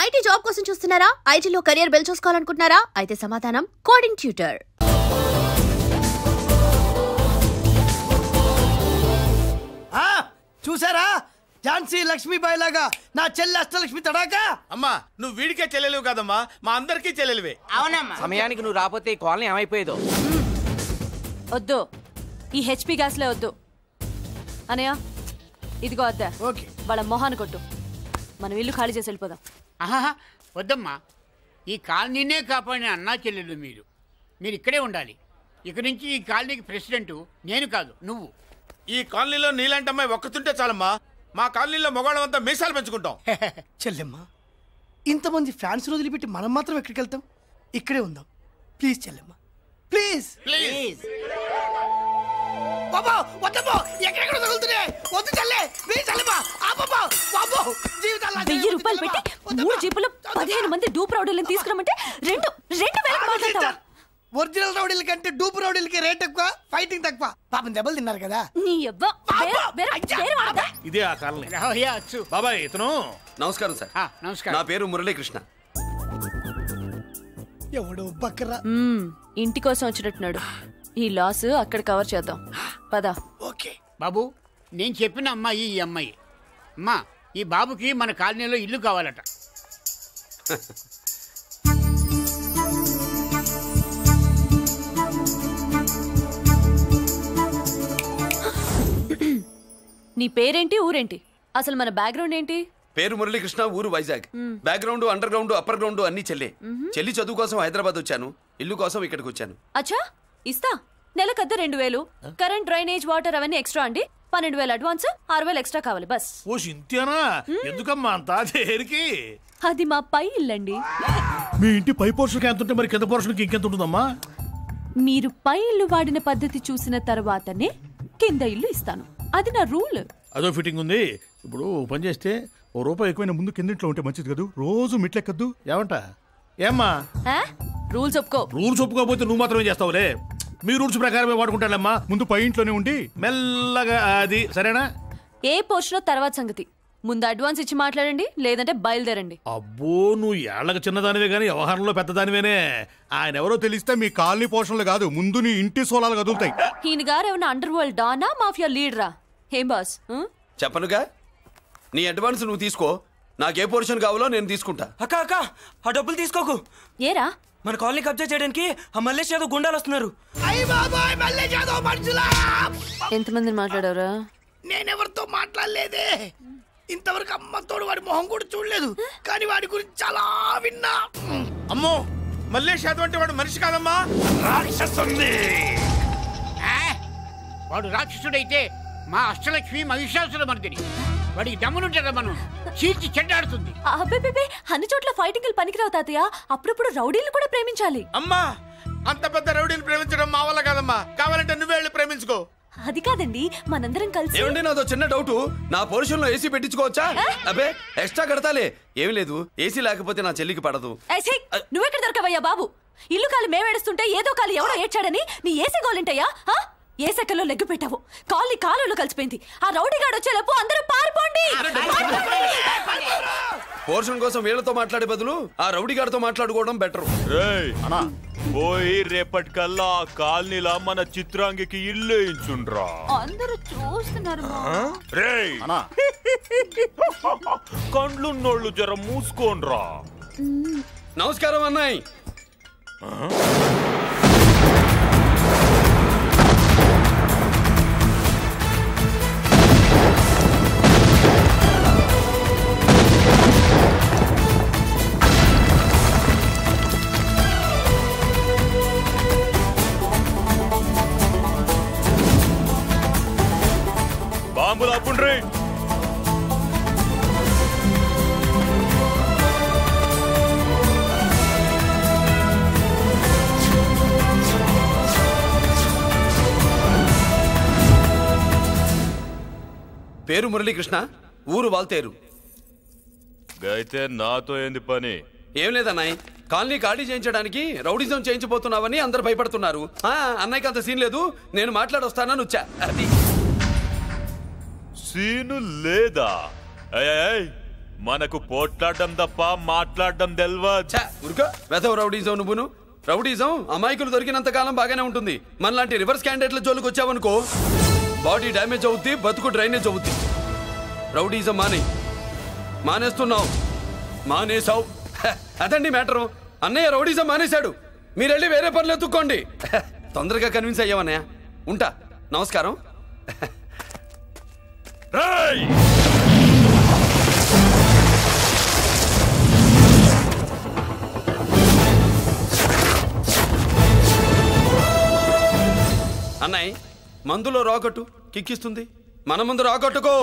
IT job కోసం చూస్తున్నారా? ఐటీలో కెరియర్ బిల్డ్ చేసుకోవాలనుకుంటున్నారా? అయితే సమాధానం కోడింగ్ ట్యూటర్. చూసారా, ఝాన్సీ లక్ష్మీబాయి లాగా నా చెల్లి అష్టలక్ష్మి తడాకా. అమ్మా నువ్వు వీడికే చెల్లెలివి కాదమ్మా, మా అందరికీ చెల్లెలివే. అవునమ్మా. సమయానికి నువ్వు రాకపోతే ఈ కాలనీ ఏమైపోయేదో. వద్దు, ఈ హెచ్పి గ్యాస్లే వద్దు. అనయ్య ఇదిగో అద్దా, వాళ్ళ మొహాన్ని కొట్టు. మనం ఇల్లు ఖాళీ చేసి వెళ్ళిపోదాం. వద్దమ్మా, ఈ కాలనీనే కాపాడిన అన్నా చెల్లెలు మీరు ఇక్కడే ఉండాలి. ఇక నుంచి ఈ కాలనీకి ప్రెసిడెంట్ నేను కాదు, నువ్వు. ఈ కాలనీలో నీలాంటి అమ్మాయి ఒక్కతుంటే చాలమ్మా, మా కాలనీలో మొగాళ్ళంతా మీసాలు పెంచుకుంటాం. చెల్లెమ్మ, ఇంతమంది ఫ్యాన్స్ వదిలిపెట్టి మనం మాత్రం ఎక్కడికి వెళ్తాం? ఇక్కడే ఉందాం ప్లీజ్ చెల్లెమ్మ, ప్లీజ్ ప్లీజ్. బాబా వద్దమ్మా, ఎక్కడెక్కడ తగులుతున్నాయి, వద్దు చెల్లె, ప్లీజ్ చెల్లెమ్మ. బాబా 1000 రూపాయలు పెట్టి 3 జీపులు 15 మంది డూప్ రౌడీలను తీసుకురామంటే 2000 మాట్లాడతావా? ఒరిజినల్ రౌడీల కంటే డూప్ రౌడీలకి రేట్ ఎక్కువ, ఫైటింగ్ తక్కువ. పాపం దెబ్బలు తిన్నారు కదా. ఇదే ఆ కాలనీ. బాబాయ్ ఇతను. నమస్కారం సార్. నమస్కారం. నా పేరు మురళీకృష్ణ. ఎవడో బక్కరా ఇంటి కోసం వచ్చినట్టున్నాడు. ఈ లాస్ అక్కడ కవర్ చేద్దాం, పదా. ఓకే బాబు, నేను చెప్పిన అమ్మాయి ఈ అమ్మాయి. అమ్మా, ఈ బాబుకి మన కాలనీలో ఇల్లు కావాలట. నీ పేరేంటి, ఊరేంటి, అసలు మన బ్యాక్గ్రౌండ్ ఏంటి? పేరు మురళీకృష్ణ, ఊరు Vizag. Background under ground upper ground అన్ని చెల్లి. చెల్లి చదువు కోసం హైదరాబాద్ వచ్చాను, ఇల్లు కోసం ఇక్కడికి వచ్చాను. అచ్చా, ఇస్తా. నెలకద్ద 2000, కరెంట్, డ్రైనేజ్, వాటర్ అవన్నీ ఎక్స్ట్రా అండి. 12,000 అడ్వాన్స్, 6,000 ఎక్స్ట్రా కావాలి బస్. ఓ సింత్యానా, ఎందుకమ్మా అంతా దేనికి? అది మా పై ఇల్లండి. మీ ఇంటి పై పోర్షన్కి ఎంత ఉంటే మరి కింద పోర్షన్కి ఇంకెంత ఉంటుందమ్మా? మీరు పై ఇల్లు వాడిన పద్ధతి చూసిన తర్వాతనే కింద ఇల్లు ఇస్తాను, అది నా రూల్. అదో ఫిట్టింగ్ ఉంది. ఇప్పుడు పని చేస్తే ₹1 ఎక్కువైనా ముందు కిందింట్లో ఉంటే మంచిది కదా, రోజు మిట్లెక్కద్దు. ఏమంట? ఏమ్మా రూల్స్ ఒప్పుకో. రూల్స్ ఒప్పుకోకపోతే నువ్వు మాత్రమే చేస్తావులే. మీ రూల్స్ ప్రకారమే వాడుకుంటానమ్మా. ముందు పై ఇంట్లోనే ఉండి మెల్లగా అది, సరేనా? ఏ పోర్షనో తర్వాత సంగతి. ముందు అడ్వాన్స్ ఇచ్చి మాట్లాడండి, లేదంటే బయలుదేరండి. అబ్బో, నువ్వు ఏళ్ళకి చిన్నదానివే గానీ వ్యవహారంలో పెద్దదానివేనే. ఆయన ఎవరో తెలిస్తే మీ కాలనీ పోర్షన్లు కాదు, ముందు నీ ఇంటి సోలాలు కదులుతాయి. ఈయన గారు ఏమన్నా అండర్ వరల్డ్ డానా, మాఫియా లీడరా? ఏం బాస్? చెప్పనుగా, నీ అడ్వాన్స్ నువ్వు తీసుకో, నాకే పోర్షన్ కావాలో నేను తీసుకుంటా. అక్క అక్క, ఆ డబ్బులు తీసుకోకు. ఏరా, మన కాలనీ కబ్జా చేయడానికి ఆ మల్లేష్ యాదవ్ గుండాలు వస్తున్నారు. ఎంతమందిని మాట్లాడారా? నేనెవరితో మాట్లాడలేదే. ఇంతవరకు అమ్మతోడు వాడి మొహం కూడా చూడలేదు, కానీ వాడి గురించి చాలా విన్నా. అమ్మో, మల్లేష్ యాదవ్ అంటే వాడు మనిషి కాదమ్మా, రాక్షసుని. వాడు రాక్షసుడైతే మా అష్టలక్ష్మి మహిషాసుల మర్దిని. వాడికి దమ్మునుంటారా మనం చీల్చి చెడ్డాడుతుంది. అబ్బే, అన్ని చోట్ల ఫైటింగ్ పనికిరావు తాతయ్య. అప్పుడప్పుడు రౌడీలు కూడా ప్రేమించాలి. అమ్మా, అంత పెద్ద రౌడీని ప్రేమించడం మా వల్ల కాదమ్మా. కావాలంటే నువ్వే వెళ్ళి ప్రేమించుకో. అది కాదండి, మనందరం కలిసి. ఏమండి, నాదో చిన్న డౌట్. నా పోర్షన్ లో ఏసీ పెట్టించుకోవచ్చా? అబ్బే, ఎక్స్ట్రా కడతాలే. ఏమి లేదు, ఏసీ లేకపోతే నా చెల్లికి పడదు. నువ్వెక్కడ దొరకవయ్యా బాబు? ఇల్లు కాలు మేమేడుస్తుంటే ఏదో కాలు ఎవడో ఏడ్చాడని నీ ఏసీ గోలింటయ్యా? ఏ సెకల్లో లెగ్గు పెట్టావు, కాలి కాలులో కలిసిపోయింది. ఆ రౌడీగాడు వచ్చేలోపు అందరూ పారిపోండి. పోర్షన్ కోసం వీళ్ళతో మాట్లాడే బదులు ఆ రౌడీ గారితో మాట్లాడుకోవడం బెటర్. పోయి రేపటికల్లా ఆ కాలనీలా మన చిత్రాంగికి ఇల్లు ఇచ్చుండ్రా. అందరూ చూస్తున్నారు. కండ్లున్నోళ్ళు జర మూసుకోండ్రా. నమస్కారం అన్నాయ్. బాంబులు ఆపుండ్రి. పేరు మురళీకృష్ణ, ఊరు వాల్తేరు. అయితే నాతో ఏంది పని? ఏం లేదన్నాయ్, కాలనీ ఖాళీ చేయించడానికి రౌడిజం చేయించబోతున్నావని అందరు భయపడుతున్నారు. అన్నయ్యకి అంత సీన్ లేదు, నేను మాట్లాడొస్తానని వచ్చా. అది సీను లేదా? మనకు పోట్లాడడం తప్ప మాట్లాడడం తెల్వదు. ఉరుకో వెదవ రౌడీజం నువ్వును. రౌడీజం అమాయకులు దొరికినంత కాలం బాగానే ఉంటుంది. మనలాంటి రివర్స్ క్యాండిడేట్ల జోలికి వచ్చావనుకో బాడీ డ్యామేజ్ అవుద్ది, బతుకు డ్రైనేజ్ అవుద్ది. రౌడీజం మానేస్తున్నావు, మానేసావు. అదండి మ్యాటరు. అన్నయ్య రౌడీజం మానేశాడు. మీరెళ్ళి వేరే పనులు ఎత్తుక్కోండి. తొందరగా కన్విన్స్ అయ్యావన్నయ్య. ఉంటా, నమస్కారం. అన్నయ్య మందులో రాకట్టు కిక్కిస్తుంది, మన ముందు రాకట్టుకో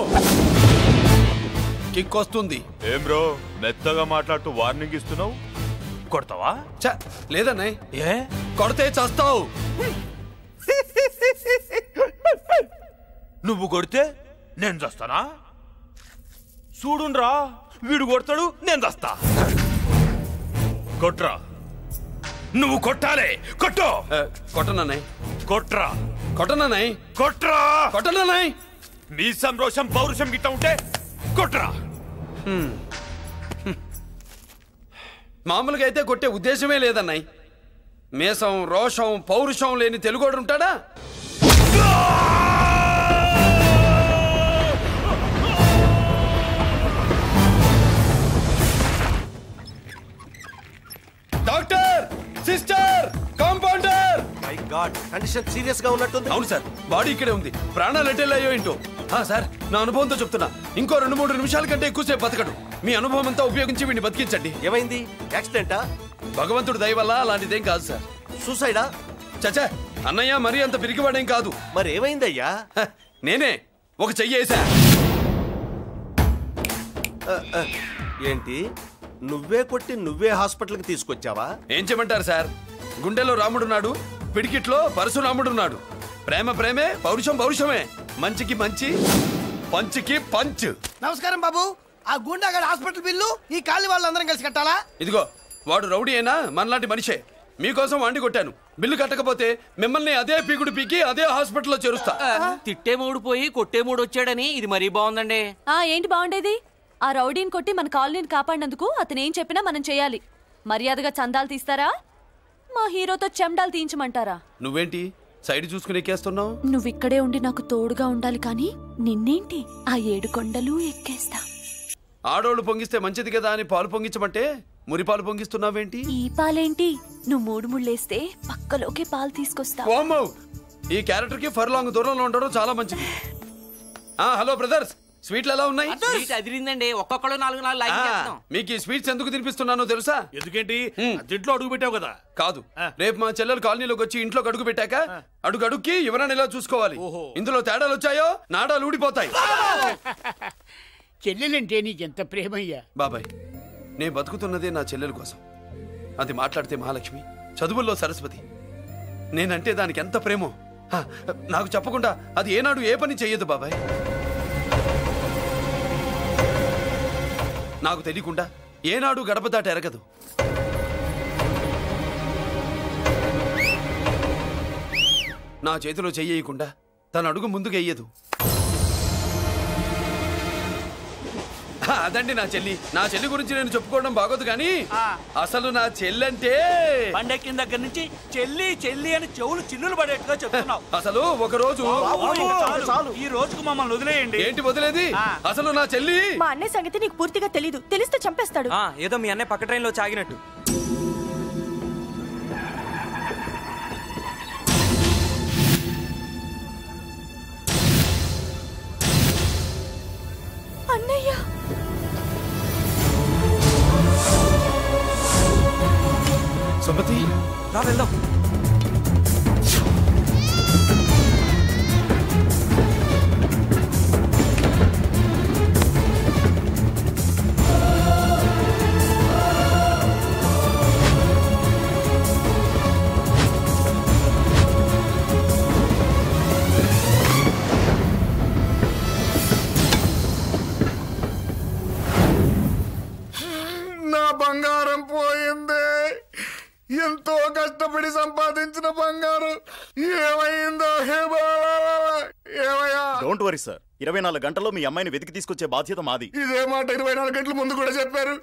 కిక్ వస్తుంది. ఏం బ్రో మెత్తగా మాట్లాడుతూ వార్నింగ్ ఇస్తున్నావు? కొడతావా? లేదన్నయ్య. ఏ కొడితే చస్తావు. నువ్వు కొడితే నేను చస్తానా? చూడుండ్రా, వీడు కొడతాడు, నేను చస్తా. కొట్రా, నువ్వు కొట్టాలి. కొట్టు. కొట్టనన్నయ్య. కొట్రా. కొట్టనన్నయ్య. కొట్రా. కొట్టనన్నయ్య. మీ సంరోషం పౌరుషం గిట్ట ఉంటే కొట్రా. మామూలుగా అయితే కొట్టే ఉద్దేశమే లేదన్నయ్య. మేషం, రోషం, పౌరుషం లేని తెలుగోడు ఉంటాడా? Doctor, sister, compounder. My God, condition serious గా ఉన్నట్టుంది. అవును సార్, బాడీ ఇక్కడే ఉంది. ప్రాణాలు ఎట్టెళ్ళాయో ఏంటో. సార్, నా అనుభవంతో చెప్తున్నా, ఇంకో 2-3 నిమిషాల కంటే ఎక్కువసేపు బతకడు. మీ అనుభవం అంతా ఉపయోగించి వీడిని బతికించండి. ఏమైంది? యాక్సిడెంటా? భగవంతుడు దయ వల్ల అలాంటిదేం కాదు సార్. సూసైడా? చచ్చా, అన్నయ్య మరీ అంత పిరికివాడేం కాదు. మరి ఏమైందయ్యా? నేనే ఒక చెయ్యేసా. ఏంటి, నువ్వే కొట్టి నువ్వే హాస్పిటల్కి తీసుకొచ్చావా? ఏం చేయమంటారు సార్, గుండెలో రాముడున్నాడు, పిడికిట్లో పరశురాముడున్నాడు. ప్రేమ ప్రేమే, పౌరుషం పౌరుషమే. మంచికి మంచి, పంచికి పంచ్. నమస్కారం బాబు. ఆ గుండాగడ్ హాస్పిటల్ బిల్లు ఈ కాలి వాళ్ళందరం కలిసి కట్టాలా? ఇదిగో, వాడు రౌడీ అయినా మనలాంటి మనిషే. మీకోసం వండి కొట్టాను. బిల్లు కట్టకపోతే మిమ్మల్ని అదే పీకుడు పీకి అదే హాస్పిటల్లో చేరుస్తా. తిట్టే మూడు పోయి కొట్టే మూడు వచ్చాడని ఇది మరీ బాగుందండి. ఏంటి బాగుండేది? ఆ రౌడీని కొట్టి మన కాలనీని కాపాడినందుకు అతను ఏం చెప్పినా మనం చేయాలి. మర్యాదగా చందాలు తీస్తారా, మా హీరోతో చెండాలు తీయించమంటారా? నువ్వేంటి సైడ్ చూసుకుని ఎక్కేస్తున్నావు? నువ్విక్కడే ఉండి నాకు తోడుగా ఉండాలి, కానీ నిన్నేంటి ఆ 7 కొండలు ఎక్కేస్తా. ఆడోళ్ళు పొంగిస్తే మంచిది కదా అని పాలు పొంగించమంటే మురి పాలు పొంగిస్తున్నావేంటి? ఈ పాలేంటి, నువ్వు 3 ముళ్ళేస్తే పక్కలోకే పాలు తీసుకొస్తా. ఓమ్మో, ఈ క్యారెక్టర్ కి ఫర్లాంగ్ దూరంలో ఉండడం చాలా మంచిది. హలో బ్రదర్స్, స్వీట్లు ఎలా ఉన్నాయి? అదిరిందండి, ఒక్కొక్కడు 4 లైక్ చేస్తాం. మీకు ఈ స్వీట్స్ ఎందుకు తినిపిస్తున్నానో తెలుసా? ఎందుకేంటి? ఇంట్లో అడుగు పెట్టావు కదా. కాదు, రేపు మా చెల్లెలు కాలనీలోకి వచ్చి ఇంట్లోకి అడుగు పెట్టాక అడుగుకి ఎవరైనా ఇలా చూసుకోవాలి. ఇందులో తేడాలు వచ్చాయో నాడాలు ఊడిపోతాయి. చెల్లెలంటే నీకెంత ప్రేమయ్యా? బాబాయ్, నేను బతుకుతున్నదే నా చెల్లెల కోసం. అది మాట్లాడితే మహాలక్ష్మి, చదువుల్లో సరస్వతి. నేనంటే దానికి ఎంత ప్రేమో నాకు చెప్పకుండా అది ఏనాడు ఏ పని చెయ్యదు బాబాయ్. నాకు తెలియకుండా ఏనాడు గడప దాట ఎరగదు. నా చేతిలో చెయ్యకుండా తన అడుగు ముందుకు వెయ్యదు. అదండి నా చెల్లి. నా చెల్లి గురించి నేను చెప్పుకోవడం బాగోదు కానీ అసలు నా చెల్లంటే పండెక్కిన దగ్గర నుంచి చెల్లి చెల్లి అని చెవులు చిల్లులు పడేట్టుగా చెప్తున్నావు. అసలు ఒక రోజు ఈ రోజుకు మమ్మల్ని వదిలేయండి. ఏంటి వదిలేది? అసలు నా చెల్లి. మా అన్నయ్య సంగతి నీకు పూర్తిగా తెలీదు. తెలిస్తే చంపేస్తాడు. ఏదో మీ అన్నయ్య పక్క ట్రైన్ లో చాగినట్టు. అన్నయ్య, సుమతి, రా వెళ్దాం. నా బంగారం పోయింది. ఎంతో కష్టపడి సంపాదించిన బంగారం ఏమైందో? హే బాబా, ఏమయ్యా? డోంట్ వరీ సార్, 24 గంటల్లో మీ అమ్మాయిని వెతికి తీసుకొచ్చే బాధ్యత మాది. ఇదే మాట 24 గంటల ముందు కూడా చెప్పారు.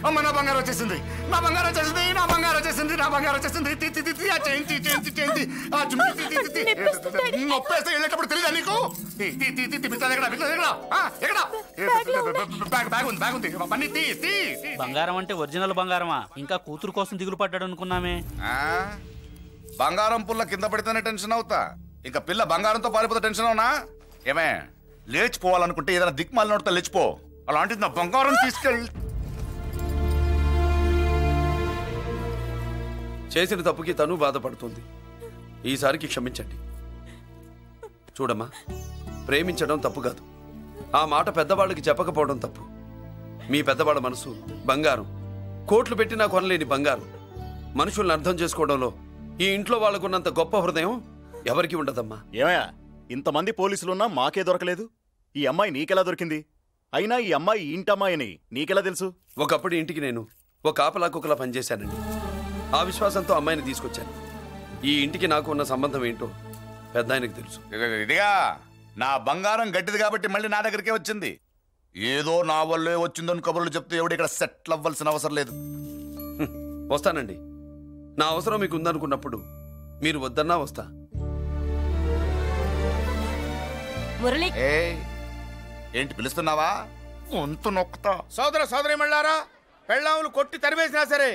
అమ్మ నా బంగారం వచ్చేసింది, నా బంగారం వచ్చేసింది, నా బంగారం వచ్చేసింది, నా బంగారం వచ్చేసింది. నొప్పేస్తే వెళ్ళేటప్పుడు తెలియదా నీకు? బంగారం అంటే ఒరిజినల్ బంగారమా? ఇంకా కూతురు కోసం దిగులు పడ్డాడు అనుకున్నామే. బంగారం పుల్ల కింద పడితేనే టెన్షన్ అవుతా, ఇంకా పిల్ల బంగారంతో పారిపోతే టెన్షన్ అవునా? ఏమే లేచిపోవాలనుకుంటే ఏదైనా దిక్మాల నోడితే లేచిపో. అలాంటిది నా బంగారం తీసుకెళ్ళి. చేసిన తప్పుకి తను బాధపడుతుంది. ఈసారికి క్షమించండి. చూడమ్మా, ప్రేమించడం తప్పు కాదు, ఆ మాట పెద్దవాళ్ళకి చెప్పకపోవడం తప్పు. మీ పెద్దవాళ్ళ మనసు బంగారం, కోట్లు పెట్టినా కొనలేని బంగారం. మనుషుల్ని అర్థం చేసుకోవడంలో ఈ ఇంట్లో వాళ్ళకున్నంత గొప్ప హృదయం ఎవరికి ఉండదమ్మా. ఏమయ్యా, ఇంతమంది పోలీసులున్నా మాకే దొరకలేదు. ఈ అమ్మాయి నీకెలా దొరికింది? అయినా ఈ అమ్మాయి ఇంటమ్మాయి అని నీకెలా తెలుసు? ఒకప్పుడు ఇంటికి నేను ఒక ఆపలా కుక్కలా పనిచేశానండి. ఆ విశ్వాసంతో అమ్మాయిని తీసుకొచ్చాను. ఈ ఇంటికి నాకు ఉన్న సంబంధం ఏంటో పెద్ద ఆయనకు తెలుసు. ఇదిగా నా బంగారం గట్టిది కాబట్టి మళ్ళీ నా దగ్గరికే వచ్చింది. ఏదో నా వల్లే వచ్చిందని కబుర్లు చెప్తే ఎవడు ఇక్కడ సెటిల్ అవ్వాల్సిన అవసరం లేదు. వస్తానండి. నా అవసరం మీకు ఉందనుకున్నప్పుడు మీరు వద్దన్నా వస్తా. మురళి, ఏంటి పిలుస్తున్నావా? గొంతు నొక్కుతా. సోదర సోదరి మళ్ళారా, పెళ్ళాములు కొట్టి తరివేసినా సరే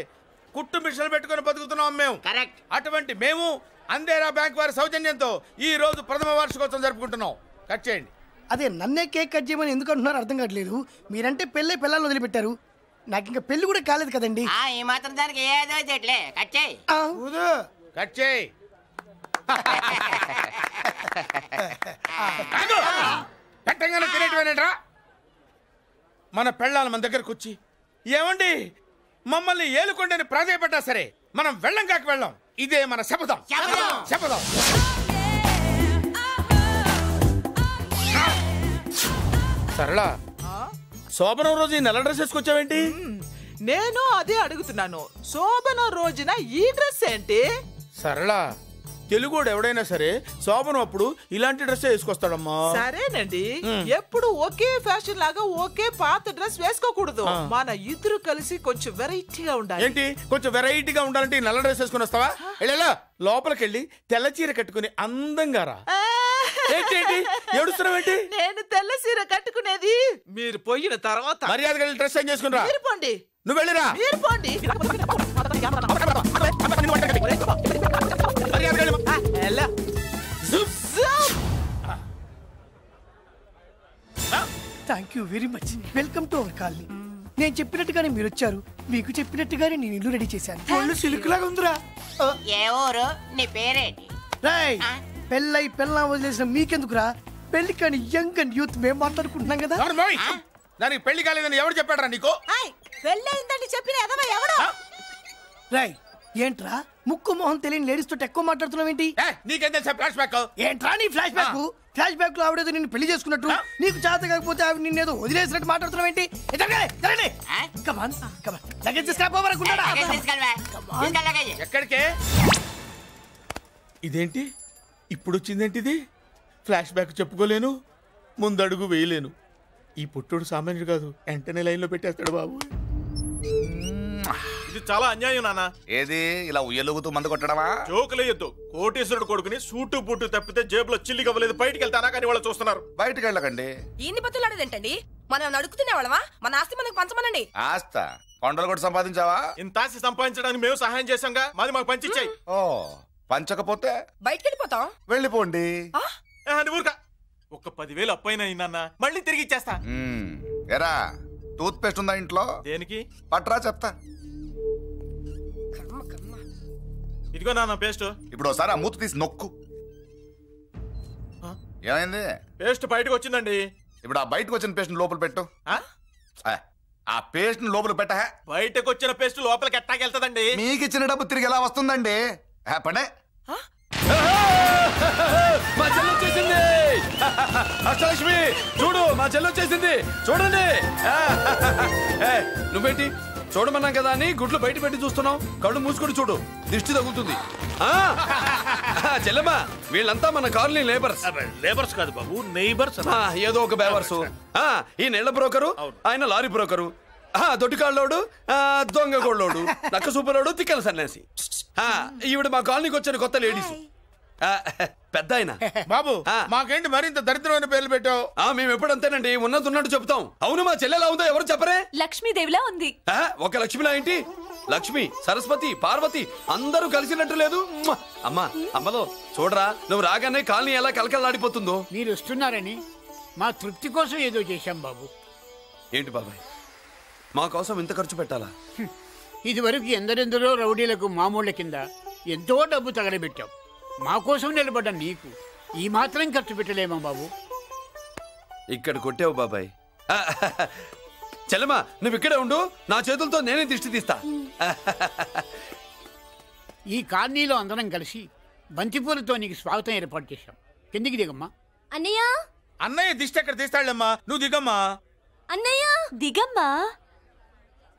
కుట్టు మిషన్లు పెట్టుకుని బతుకుతున్నాం మేము. కరెక్ట్. అటువంటి మేము అందేరా బ్యాంక్ వారి సౌజన్యంతో ఈ రోజు ప్రథమ వార్షికోత్సవం జరుపుకుంటున్నాం. కట్ చేయండి. అదే నన్నే కేక్ కట్ చేయమని ఎందుకు అంటున్నారో అర్థం కావట్లేదు. మీరంటే పెళ్ళై పిల్లల్ని వదిలిపెట్టారు, నాకు ఇంకా పెళ్లి కూడా కాలేదు కదండి. ఈ మాత్రం దానికి ఏదో చెట్లే కట్ చేయి. కట్ చేయి. పెట్టంగానే తినేటివేనేట్రా? మన పెళ్ళాలు మన దగ్గరకు వచ్చి ఏమండి మమ్మల్ని ఏలుకొండని ప్రాధాయపడ్డా సరే మనం వెళ్ళం కాక వెళ్ళం. ఇదే మన శపథం. శపథం. సరళా, శోభనం రోజు ఈ నల్ల డ్రెస్ వేసుకొచ్చావేంటి? నేను అదే అడుగుతున్నాను. శోభనం రోజున ఈ డ్రెస్ ఏంటి? సరళా, తెలుగుడు ఎవడైనా సరే శోభనం అప్పుడు ఇలాంటి డ్రెస్ వేసుకొస్తాడమ్మా. సరేనండి, ఎప్పుడు ఒకే ఫ్యాషన్ లాగా ఒకే పాత డ్రెస్ వేసుకోకూడదు. మన ఇద్దరు కలిసి కొంచెం వెరైటీగా ఉండాలి. ఏంటి కొంచెం వెరైటీగా ఉండాలంటే నల్ల డ్రెస్ వేసుకుని వస్తావా? వెళ్ళా లోపలికెళ్ళి తెల్ల చీర కట్టుకుని అందంగా రా. ఏంటి ఏడుస్తున్నావేంటి? నేను తెల్ల చీర కట్టుకునేది మీరు పోయిన తర్వాత. మర్యాదగా డ్రెస్ చేంజ్ చేసుకుని రా. మీరు పోండి. నువ్వు వెళ్ళిరా. మీరు పోండి. Thank you very much. Welcome to our colony. నేను చెప్పినట్టుగానే మీరు వచ్చారు, మీకు చెప్పినట్టుగానే నేను ఇల్లు రెడీ చేశాను. ఒళ్ళు సిల్క్ లాగా ఉందిరా. ఏ ఊరు? నీ పేరేంటి? రాయ్, పెళ్ళై పెళ్ళం వదిలేసిన మీకెందుకురా? పెళ్లి కాని యంగ్ అండ్ యూత్ మేము మాట్లాడుకుంటున్నాం కదా. దానికి పెళ్లి కాలేదని ఎవరు చెప్పాడరా నీకు? పెళ్ళయిందని చెప్పిన ఎదవ ఎవడు? రాయ్, ఏంట్రా ముక్కు మొహం తెలియని లేడీస్ తోటి ఎక్కువ మాట్లాడుతున్నావు ఏంటి? నీకేం తెలుసా ఫ్లాష్ బ్యాక్? ఏంట్రా నీ ఫ్లాష్ బ్యాక్? ఫ్లాష్ బ్యాక్ లో ఆవిడేదో నిన్ను పెళ్లి చేసుకున్నట్టు, నీకు చేత కాకపోతే ఆవిడ నిన్నేదో వదిలేసినట్టు మాట్లాడుతున్నావు ఏంటి? ఎక్కడికే? ఇదేంటి ఇప్పుడు వచ్చిందేంటి? ఇది ఫ్లాష్ బ్యాక్ చెప్పుకోలేను, ముందడుగు వేయలేను. ఈ పుట్టుడు సామాన్యుడు కాదు, వెంటనే లైన్ లో పెట్టేస్తాడు బాబు. ఇది చాలా అన్యాయం నాన్న. ఏది ఇలా ఉయ్యలుగుతూ మందు కొట్టడమా? జోకులేయొద్దు. కోటేశ్వరుడు కొడుకుని సూటు బూటు తప్పితే జేబులో చిల్లి కవ్వలేదు, బయటికి వెళ్తానా కానీ వాళ్ళు చూస్తున్నారు. బయటికి వెళ్ళకండి. ఇన్ని బతులాడేదేంటండి? మనం నడుకుతునే వాళ్ళమా? మన ఆస్తి మనకు పంచమనండి. ఆస్త కొండలు కూడా సంపాదించావా? ఇంత ఆస్తి సంపాదించడానికి మేము సహాయం చేశాంగా, మాది మాకు పంచిచ్చాయి. ఓ, పంచకపోతే బయటికి వెళ్ళిపోతాం. వెళ్ళిపోండి. ఊరుగా ఒక 10,000 అప్పైనా నాన్న, మళ్ళీ తిరిగి ఇచ్చేస్తా. ఎరా, టూత్ పేస్ట్ ఉందా ఇంట్లో? దేనికి? పట్రా చెప్తా. ఇదిగో నాన్న పేస్ట్. ఇప్పుడు ఒకసారి ఆ మూత తీసి నొక్కు. ఏమైంది? పేస్ట్ బయటకు వచ్చిందండి. ఇప్పుడు ఆ బయటకు వచ్చిన పేస్ట్ లోపల పెట్టు. ఆ పేస్ట్ లోపల పెట్ట. బయటకు వచ్చిన పేస్ట్ లోపలికి ఎట్టాకెళ్తదండి? మీకు ఇచ్చిన డబ్బు తిరిగి ఎలా వస్తుందండి? పడే. మా చెల్లి వచ్చేసింది. అష్టలక్ష్మి చూడు, మా చెల్లి వచ్చేసింది. చూడండి. నువ్వేంటి చూడమన్నాం కదా అని గుడ్లు బయట పెట్టి చూస్తున్నావు? కళ్ళు మూసుకొని చూడు, దిష్టి తగులుతుంది. చెల్లెమ్మా వీళ్ళంతా మన కాలనీ లేబర్స్. లేబర్స్ కాదు బాబు, నైబర్స్. ఏదో ఒక బేవర్సు. ఈ నెల బ్రోకరు, ఆయన లారీ బ్రోకరు, దొడ్డికాళ్ళోడు, దొంగ గోళ్ళోడు, నక్క సూపరోడు, తిక్కల సన్యాసి. ఈవిడ మా కాలనీకి వచ్చిన కొత్త లేడీస్. పెద్ద ఆయన. బాబు మాకేంటి మరింత దరిద్రమైన పేర్లు పెట్టావు? మేము ఎప్పుడంతేనండి, ఉన్నది ఉన్నట్టు చెప్తాం. అవును, మా చెల్లెలా ఉందో ఎవరు చెప్పరే? లక్ష్మీదేవిలా ఉంది. ఒక లక్ష్మిలా ఏంటి? లక్ష్మి, సరస్వతి, పార్వతి అందరూ కలిసినట్టు లేదు. అమ్మా అమ్మలో చూడరా, నువ్వు రాగానే కాలనీ ఎలా కలకలాడిపోతుందో. మీరు వస్తున్నారని మా తృప్తి కోసం ఏదో చేశాం బాబు. ఏంటి బాబాయ్, మా కోసం ఇంత ఖర్చు పెట్టాలా? ఇదివరకు ఎందరెందరో రౌడీలకు మామూళ్ళ కింద ఎంతో డబ్బు తగలబెట్టాం. మా కోసం నిలబడ్డ నీకు ఈ మాత్రం ఖర్చు పెట్టలేమా బాబు? ఇక్కడ కొట్టావు బాబాయ్. చెల్లెమ్మా నువ్వు ఇక్కడే ఉండు, నా చేతులతో నేనే దిష్టి తీస్తా. ఈ కాలనీలో అందరం కలిసి బంతిపూలతో నీకు స్వాగతం ఏర్పాటు చేశాం. కిందికి దిగమ్మా. అన్నయ్య అన్నయ్య దిష్టి ఎక్కడ తీస్తాడమ్మా, నువ్వు దిగమ్మా. అన్నయ్య దిగమ్మా.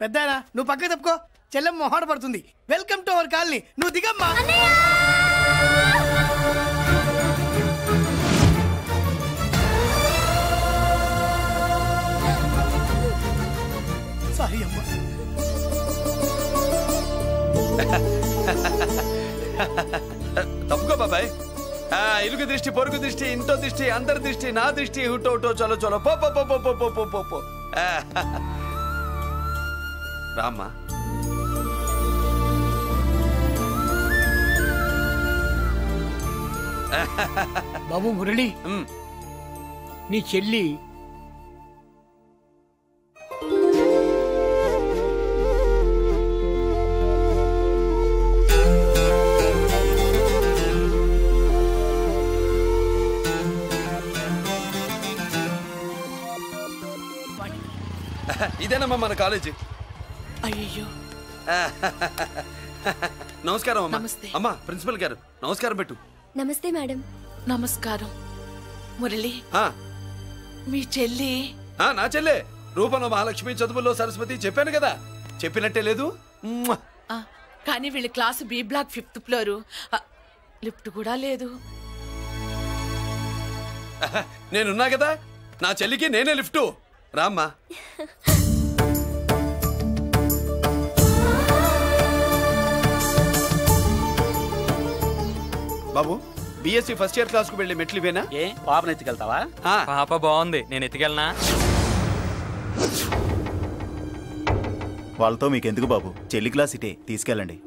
పెద్దారా నువ్వు పక్కకి తప్పుకో, చెల్లెమ్మ మొహాట పడుతుంది. వెల్కమ్ టు అవర్ కాలనీ, నువ్వు దిగమ్మా. సారీ అమ్మా. తప్పుకో బాబాయ్. ఇరుగు దృష్టి, పొరుగు దృష్టి, ఇంటో దృష్టి, అందరి దృష్టి, నా దృష్టి, హుటో హుటో, చలో చలో, పో పో పో పో పో పో పో పో. రామ్మా. బాబు మురళి, నీ చెల్లి ఇదేనమ్మా మన కాలేజీ. అయ్యో నమస్కారం అమ్మా. నమస్తే. అమ్మా ప్రిన్సిపల్ గారు నమస్కారం పెట్టు. నమస్తే మేడం. నమస్కారం. మురళి, మీ చెల్లి? నా చెల్లె రూపంలో మహాలక్ష్మి, చదువుల్లో సరస్వతి. చెప్పాను కదా, చెప్పినట్టే లేదు. కానీ వీళ్ళ class B block 5th floor, lift కూడా లేదు. నేనున్నా కదా, నా చెల్లికి నేనే లిఫ్ట్. రామ్మా. బాబు బిఎస్సి ఫస్ట్ ఇయర్ క్లాస్ కు వెళ్ళి మెట్లు ఇవేనా? ఏ పాపను ఎత్తుకెళ్తావా? పాప బాగుంది, నేను ఎత్తుకెళ్ళనా? వాళ్ళతో మీకెందుకు బాబు, చెల్లి క్లాస్ ఇటే, తీసుకెళ్ళండి.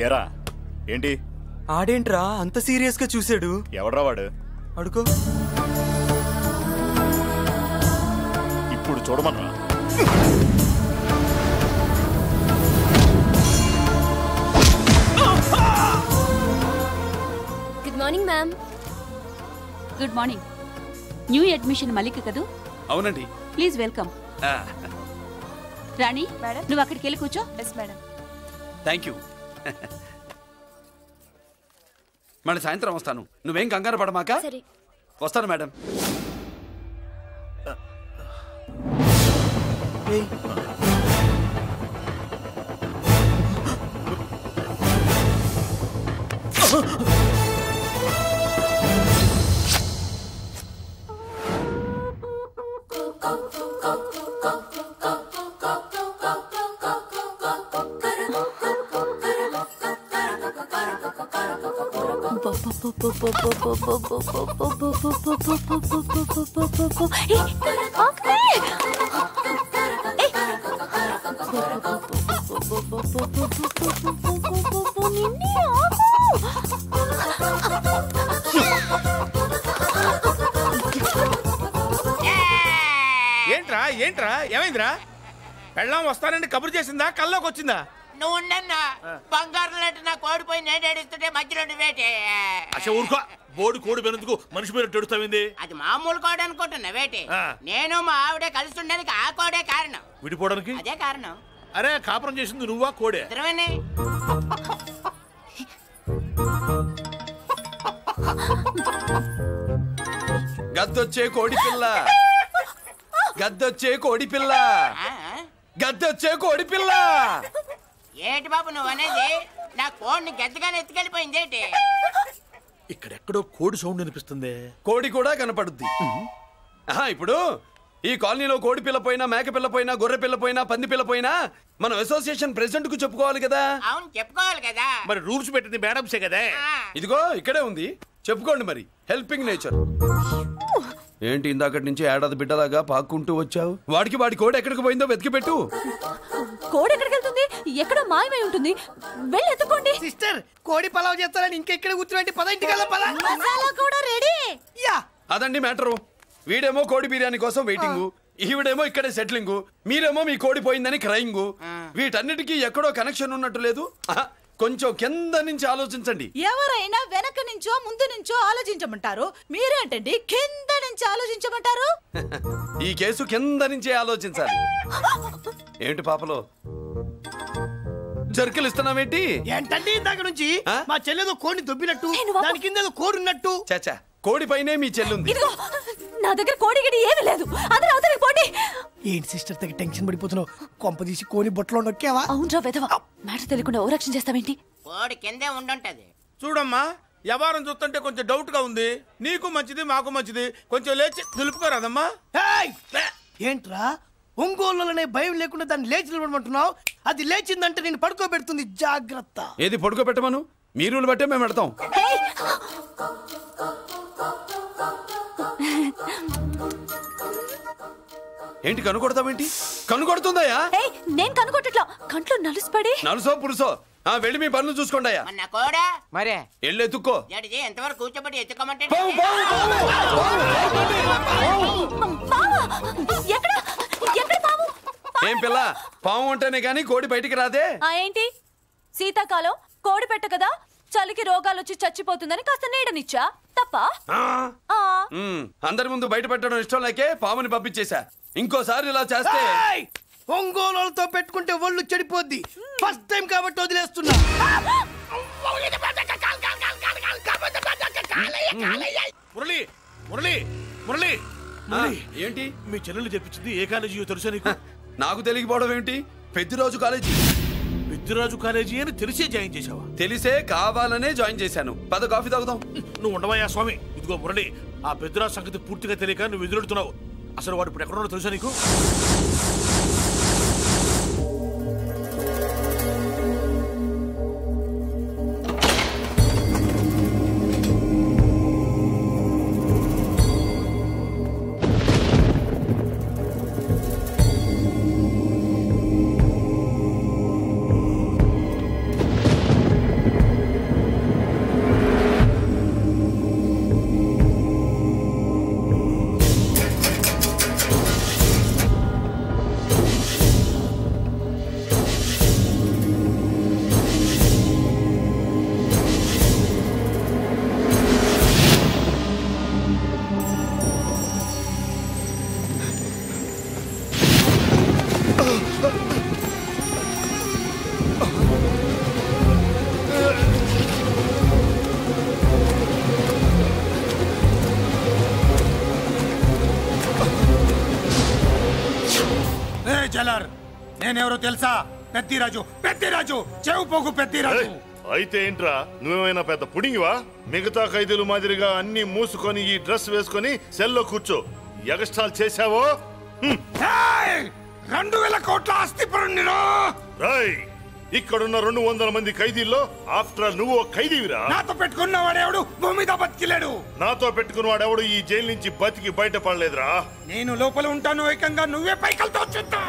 ఏరా ఏంటి? ఆడేంట్రా అంత సీరియస్ గా చూసాడు? ఎవడ్రా వాడు? అడుకో. ఇప్పుడు చూడమన్నా. Good morning ma'am. Good morning. New admission Mallika కదూ? అవునండి. Please welcome. రాణి నువ్వు అక్కడికి వెళ్ళి కూర్చో. Yes madam. Thank you. మళ్ళీ సాయంత్రం వస్తాను, నువ్వేం కంగారు పడమాక. వస్తాను మేడం. ఏంట్రా ఏంట్రా ఏమైందిరా? పెళ్ళాం వస్తానండి కబురు చేసిందా, కల్లోకి వచ్చిందా? నువ్వు ఉండన్నా బంగారం లాంటి నాకు ఓడిపోయి నేను ఏడుస్తుంటే మధ్యలో వేటే. అసలు ఊరుకో, బోడి కోడి పెనందుకు మనిషి మీద తెడుస్తావింది. అది మామూలు కోడి అనుకుంటున్నా వేటే. నేను మా ఆవిడే కలిసి ఉండడానికి ఆ కోడే కారణం. విడిపోవడానికి అదే కారణం. అరే కాపురం చేసింది నువ్వా కోడే? గద్దొచ్చే కోడి పిల్ల, గద్దొచ్చే కోడి పిల్ల, గద్దొచ్చే కోడి పిల్ల. ఏంటి బాబు నువ్వు అనేది? నా కోడిని గద్దగానే ఎత్తుకెళ్ళిపోయింది ఏంటి? ఇక్కడెక్కడో కోడి సౌండ్ అనిపిస్తుంది. కోడి కూడా కనపడుద్ది. ఇప్పుడు ఈ కాలనీలో కోడి పిల్ల పోయినా, మేక పిల్ల పోయినా, గొర్రె పిల్ల పోయినా, పంది పిల్ల పోయినా మనం అసోసియేషన్ ప్రెసిడెంట్ కు చెప్పుకోవాలి కదా. అవును చెప్పుకోవాలి కదా. మరి రూల్స్ పెట్టింది మేడమ్సే కదా. ఇదిగో ఇక్కడే ఉంది, చెప్పుకోండి మరి. Helping nature. ఏంటి ఇందాకటి నుంచి ఏడాది బిడ్డలాగా పాక్కుంటూ వచ్చావు? వాడికి వాడి కోడి ఎక్కడికి పోయిందో వెతికి పెట్టు. కోడి ఎక్కడికి వెళ్తుంది? ఎక్కడో మాయమై ఉంటుంది. వెళ్ళి ఎత్తుకోండి. సిస్టర్, కోడి పలావ్ చేస్తారని ఇంకెక్కడ కూర్చోండి. పద ఇంటికి వెళ్దాం. పద. మసాలా కూడా రెడీ. యా, అదండి మ్యాటరు. వీడేమో కోడి బిర్యానీ కోసం వెయిటింగ్, ఈవిడేమో ఇక్కడే సెటిలింగ్, మీరేమో మీ కోడి పోయిందని క్రయింగ్. వీటన్నిటికీ ఎక్కడో కనెక్షన్ ఉన్నట్టు లేదు. కొంచెం కింద నుంచి ఆలోచించండి. ఎవరైనా వెనక నుంచో ముందు నుంచో ఆలోచించమంటారు, మీరేంటండి కింద నుంచి ఆలోచించమంటారు? ఈ కేసు కింద నుంచే ఆలోచించాలి. ఏంటి పాపలో జర్కలు ఇస్తున్నావేంటి? ఏంటంటే ఇందాక నుంచి మా చెల్లెదో కోడిని దొబ్బినట్టు, దాని కింద కోడి ఉన్నట్టు. చాచా, కోడి పైనే మీ చెల్లుంది. నా దగ్గర కోడి గిడి ఏమీ లేదు. అందరూ అవతలికి పోండి. ఏంటి సిస్టర్ తగ్గ టెన్షన్ పడిపోతున్నావు? కొంప తీసి కోని బొట్టలో నొక్కావా? అవునరా వెధవా, మ్యాటర్ తెలియకుండా ఓ రక్షణ చేస్తావేంటి? కోడి కిందే ఉండుంటది. చూడమ్మా, వ్యవహారం చూస్తుంటే కొంచెం డౌట్ గా ఉంది. నీకు మంచిది, మాకు మంచిది. కొంచెం లేచి నిలుపుకోరాదమ్మా. ఏంట్రా ఒంగోలులోనే భయం లేకుండా దాన్ని లేచి నిలబడమంటున్నావు? అది లేచిందంటే నేను పడుకోబెడుతుంది. జాగ్రత్త. ఏది పడుకోబెట్టమను? మీరు బట్టే మేము పెడతాం. ఏంటి కనుకొడతావేంటి? కనుకొడుతుందయ్యా? నేను కనుకొట్టట్లా, కంట్లో నలుసుపడి. నలుసో పురుసో వెళ్ళి మీ పనులు చూసుకోండి అయ్యా. మరే వెళ్ళి ఎత్తుక్కో. ఎంతవరకు కూర్చోబడి ఎత్తుకోమంటే ఏం పిల్ల, పాము ఉంటేనే గానీ కోడి బయటికి రాదే. ఏంటి శీతాకాలం కోడి పెట్ట కదా, చలికి రోగాలు వచ్చి చచ్చిపోతుందని కాస్త నీడనిచ్చా. తప్ప? అందరి ముందు బయట పెట్టడం ఇష్టం లేకే పాముని పంపించేశా. ఇంకోసారి ఇలా చేస్తే ఒంగోలుతో పెట్టుకుంటే ఒళ్ళు చెడిపోద్ది. ఫస్ట్ టైం కాబట్టి వదిలేస్తున్నా. మురళి మురళి మురళి ఏంటి మీ చెల్లెలు చెప్పించింది? ఏ కాలేజీ తెలుసా నీకు? నాకు తెలియకపోవడం ఏంటి? పెద్దిరాజు కాలేజీ. పెద్దిరాజు కాలేజీ అని తెలిసే జాయిన్ చేసావా? తెలిసే కావాలనే జాయిన్ చేశాను. పద కాఫీ తాగుదాం. నువ్వు ఉండవయ్యా స్వామి. ఇదిగో మురళి, ఆ పెద్దిరాజు సంగతి పూర్తిగా తెలియక నువ్వు ఎదురెడుతున్నావు. అసలు వాడు ఇప్పుడు ఎక్కడున్నాడో తెలుసా నీకు? నేనెవరో తెలుసా? పెద్దిరాజు, పెద్దిరాజు, చెవు పోగు పెద్దిరాజు. అయితే ఏంట్రా, నువ్వేమైనా పెద్ద పుడింగివా? మిగతా ఖైదీలు మాదిరిగా అన్ని మూసుకొని ఈ డ్రెస్ వేసుకొని సెల్లో కూర్చో. ఎగస్ట్రాల్ చేశావో 2000 కోట్ల ఆస్తిపరుణ్ణిరా. ఇక్కడున్న 200 మంది ఖైదీల్లో ఆఫ్టర్ ఆల్ నువ్వు ఖైదీవిరా. నాతో పెట్టుకున్నవాడెవడు భూమి మీద బతికిలేడు. నాతో పెట్టుకున్నవాడెవడు ఈ జైలు నుంచి బతికి బయటపడలేదురా. నేను లోపల ఉంటాను, ఏకంగా నువ్వే పైకలతో చూద్దా.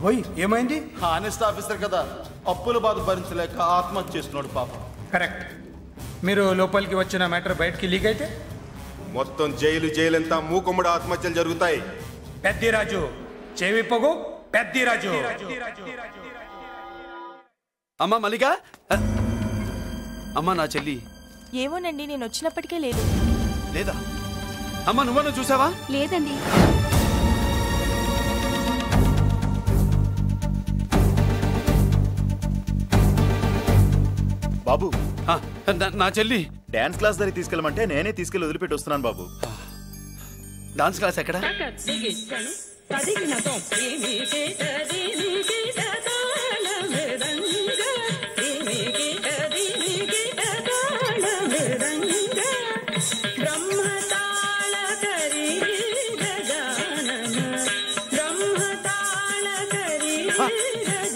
ఓయ్ ఏమైంది? హానెస్ట్ ఆఫీసర్ కదా, అప్పుల బాధ భరించలేక ఆత్మహత్య చేస్తున్నాడు పాపం. కరెక్ట్. మీరు లోపలికి వచ్చిన మ్యాటర్ బయటికి లీక్ అయితే మొత్తం జైలు అంతా మూకుమ్మడి ఆత్మహత్యలు జరుగుతాయి. పెద్దిరాజు చెవి పొగు, పెద్దిరాజు. అమ్మా మల్లిక, అమ్మా నా చెల్లి ఏమోనండి, నేను వచ్చినప్పటికే లేదు. లేదా? అమ్మా నువ్వన్నా చూసావా? లేదండి. బాబు నా చెల్లి డాన్స్ క్లాస్ దగ్గర తీసుకెళ్ళమంటే నేనే తీసుకెళ్ళి వదిలిపెట్టి వస్తున్నాను బాబు. డాన్స్ క్లాస్ ఎక్కడ?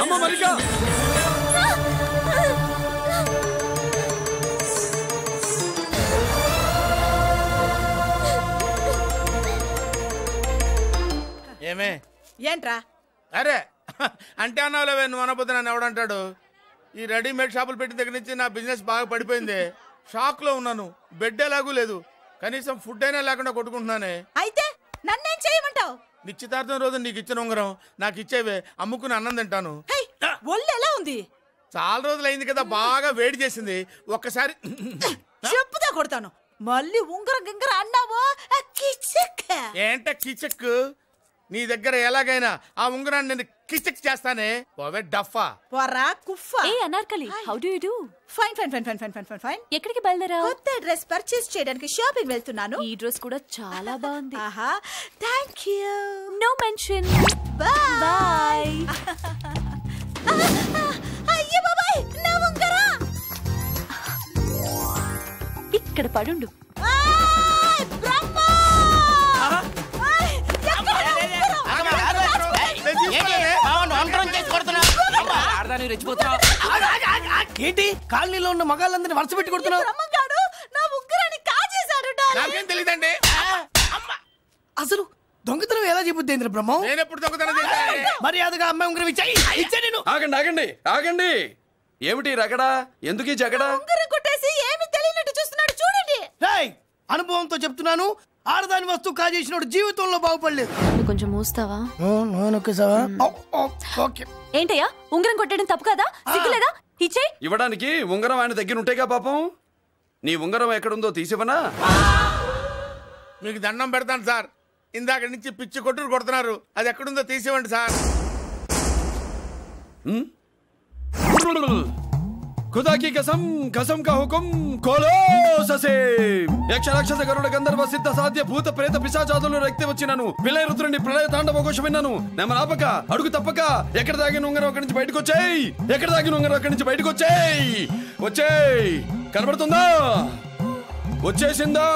అమ్మ మల్లిక, ఏమే ఏంట్రా? అరే అంటే అన్నావులేవే, నువ్వు అనబోద్దు నన్ను ఎవడంటాడు. ఈ రెడీమేడ్ షాపులు పెట్టిన దగ్గర నుంచి నా బిజినెస్ బాగా పడిపోయింది. షాక్ లో ఉన్నాను. బెడ్ ఎలాగూ లేదు, కనీసం ఫుడ్ అయినా లేకుండా కొట్టుకుంటున్నానే. అయితే నన్నేం చేయమంటావు? నిశ్చితార్థం రోజు నీకు ఇచ్చిన ఉంగరం నాకు ఇచ్చేవే, అమ్ముకుని అన్నం తింటాను. ఒళ్ళు ఎలా ఉంది? చాలా రోజులు అయింది కదా, బాగా వేడి చేసింది. ఒక్కసారి చెప్పుదా కొడతాను. మళ్ళీ ఉంగరం గింగర అన్నావో కిచక్. ఏంట కిచక్? నీ దగ్గర ఎలాగైనా ఆ ఉంగరాన్ని నేను కిచక్ చేస్తానే. పోవే డఫా. పోరా కుఫా. Hey Anarkali, how do you do? Fine fine fine fine fine fine fine fine. ఎక్కడికి బయలుదేరావు? కొత్త డ్రెస్ పర్చేస్ చేయడానికి షాపింగ్ వెళ్తున్నాను. ఈ డ్రెస్ కూడా చాలా బాగుంది. ఆహా, thank you. No mention. Bye bye. అయ్యో బాబాయ్, నా ఉంగరం ఇక్కడ పడుండు. ఏంటి కాలనీలో ఉన్న మగాళ్ళందరినీ వరుస పెట్టి కొడుతున్నావు? నా ఉంగరాన్ని కాజేశాడు. నాకేం తెలియదండి. అసలు దొంగతనం ఎలా చెబుద్ది బ్రహ్మం? నేను ఎప్పుడు దొంగతనం చేశాను? మర్యాదగా అమ్మాయి ఉంగరం ఇచ్చాయి. నేను ఆగండి ఆగండి ఆగండి. ఏమిటి రగడా? ఎందుకు ఈ జగడా? ఉంగరం కొట్టేసి ఏమీ తెలియనట్టు చూస్తున్నాడు, చూడండి. రేయ్, అనుభవంతో చెప్తున్నాను, ఆడదాని వస్తువు కాజేసినోడు జీవితంలో బాగుపడలేదు. నువ్వు కొంచెం మూస్తావా? ఏంటయ్యా, ఉంగరం కొట్టడం తప్పు కదా? సిగ్గులేదా? ఇచ్చే. ఇవ్వడానికి ఉంగరం ఆయన దగ్గర ఉంటేగా పాపం. నీ ఉంగరం ఎక్కడుందో తీసివనా? మీకు దండం పెడతాను సార్, ఇందాక నుంచి పిచ్చి కొట్టుడు కొడుతున్నారు. అది ఎక్కడుందో తీసివ్వండి సార్. खुदा की कसम, कसम का हुकुम खोलो ससे. యక్ష రాక్షస గరుడ గంధర్వ సిద్ధ సాధ్య భూత ప్రేత పిశాచాదులను రక్తి వచ్చినాను. విలయ రుద్రుని ప్రళయ తాండవ ఘోషం విన్నాను. నెమలాపక అడుగు తప్పక ఎక్కడ దాగిన ఉంగరం అక్కడి నుంచి బయటకు వచ్చేయ్. ఎక్కడ దాగిన ఉంగరం అక్కడి నుంచి బయటకు వచ్చేయ్. వచ్చేయ్. కనబడుతుందా? వచ్చేసిందా?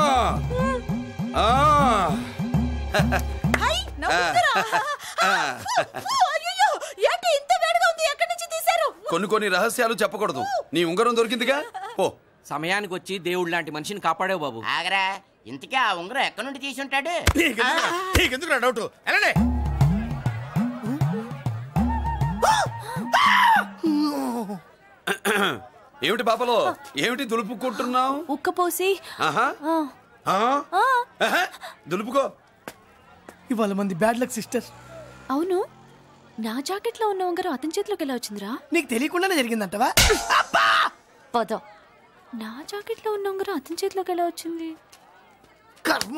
ఏంటి ఇంత వేడిగా ఉంది? ఎక్కడి నుంచి తీశారు? కొన్ని రహస్యాలు చెప్పకూడదు. నీ ఉంగరం దొరికిందిగా, ఓ సమయానికి వచ్చి దేవుడు లాంటి మనిషిని కాపాడావు బాబు. ఆగరా, ఇంతకీ ఆ ఉంగరం ఎక్కడి నుండి తీసి ఉంటాడు? నీకెందుకు డౌట్? వెళ్ళండి. ఏమిటి పాపలో, ఏమిటి దులుపుకుంటున్నావు? ఉక్కపోసి. దులుపుకో. ఇవాళ మంది బ్యాడ్ లక్ సిస్టర్. అవును, నా జాకెట్ లో ఉన్న ఉంగరం అతని చేతిలోకి ఎలా వచ్చిందిరా? నీకు తెలియకుండానే జరిగిందంటవా? పద. నా జాకెట్ లో ఉన్న ఉంగరం అతని చేతిలోకి ఎలా వచ్చింది? కర్మ.